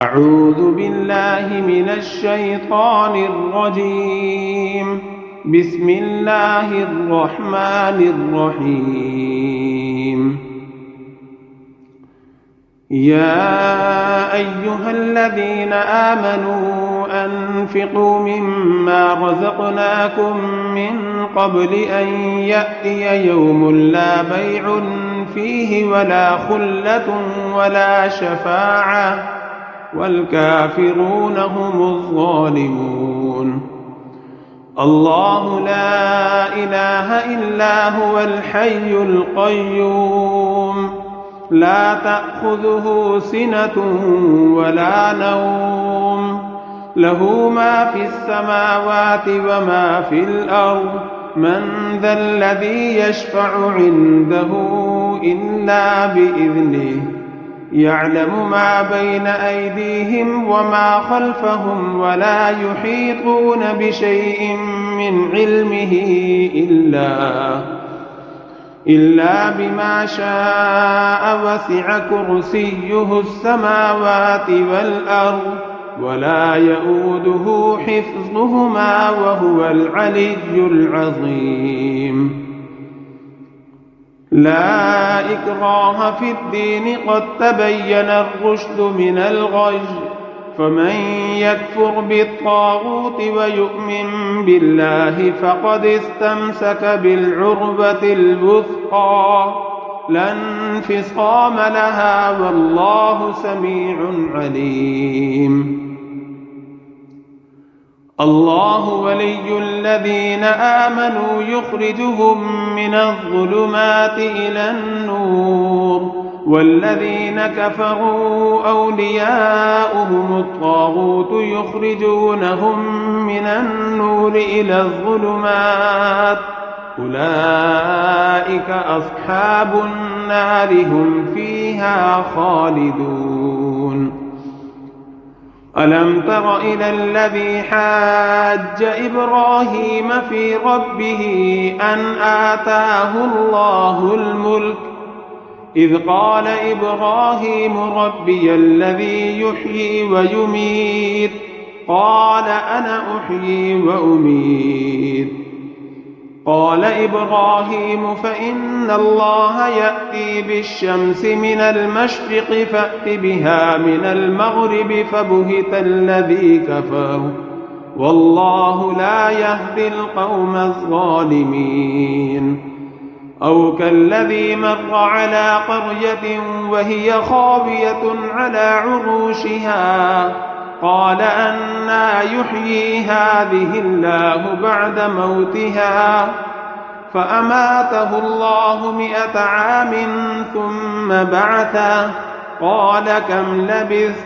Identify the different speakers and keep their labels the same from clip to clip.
Speaker 1: أعوذ بالله من الشيطان الرجيم. بسم الله الرحمن الرحيم. يا أيها الذين آمنوا أنفقوا مما رزقناكم من قبل أن يأتي يوم لا بيع فيه ولا خلة ولا شفاعة والكافرون هم الظالمون. الله لا إله إلا هو الحي القيوم لا تأخذه سنة ولا نوم، له ما في السماوات وما في الأرض، من ذا الذي يشفع عنده إلا بإذنه، يعلم ما بين أيديهم وما خلفهم ولا يحيطون بشيء من علمه إلا بما شاء، وسع كرسيه السماوات والأرض ولا يؤوده حفظهما وهو العلي العظيم. لا إكراه في الدين قد تبين الرشد من الغي، فمن يكفر بالطاغوت ويؤمن بالله فقد استمسك بالعروة الوثقى لا انفصام لها، والله سميع عليم. الله ولي الذين آمنوا يخرجهم من الظلمات إلى النور، والذين كفروا أولياؤهم الطاغوت يخرجونهم من النور إلى الظلمات، أولئك أصحاب النار هم فيها خالدون. ألم تر إلى الذي حاج إبراهيم في ربه أن آتاه الله الملك، إذ قال إبراهيم ربي الذي يحيي ويميت، قال أنا أحيي وأميت. قال إبراهيم فإن الله يأتي بالشمس من المشرق فأت بها من المغرب، فبهت الذي كفر، والله لا يهدي القوم الظالمين. أو كالذي مر على قرية وهي خاوية على عروشها، قال أنى يحيي هذه الله بعد موتها، فأماته الله 100 عام ثم بعثه، قال كم لبثت؟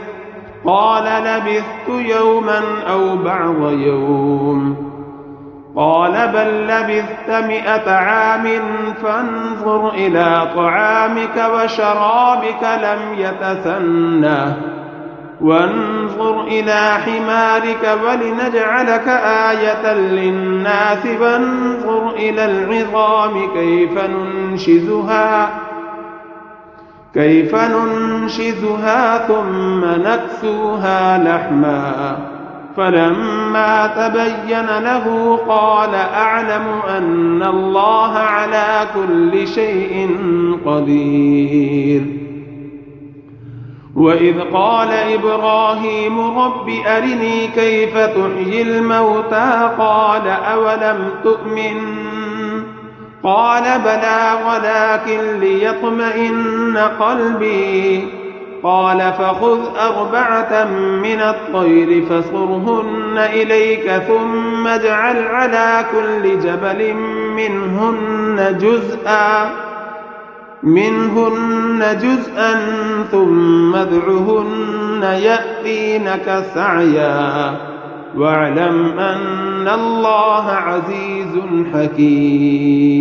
Speaker 1: قال لبثت يوما أو بعض يوم، قال بل لبثت 100 عام، فانظر إلى طعامك وشرابك لم يتسنه، وانظر إلى حمارك ولنجعلك آية للناس، وانظر إلى العظام كيف ننشزها ثم نكسوها لحما، فلما تبين له قال أعلم أن الله على كل شيء قدير. وإذ قال إبراهيم رب أرني كيف تحيي الموتى، قال أولم تؤمن؟ قال بلى ولكن ليطمئن قلبي، قال فخذ 4 من الطير فصرهن إليك، ثم اجعل على كل جبل منهن جزءا ثم ادعهن يأتينك سعيا، واعلم أن الله عزيز حكيم.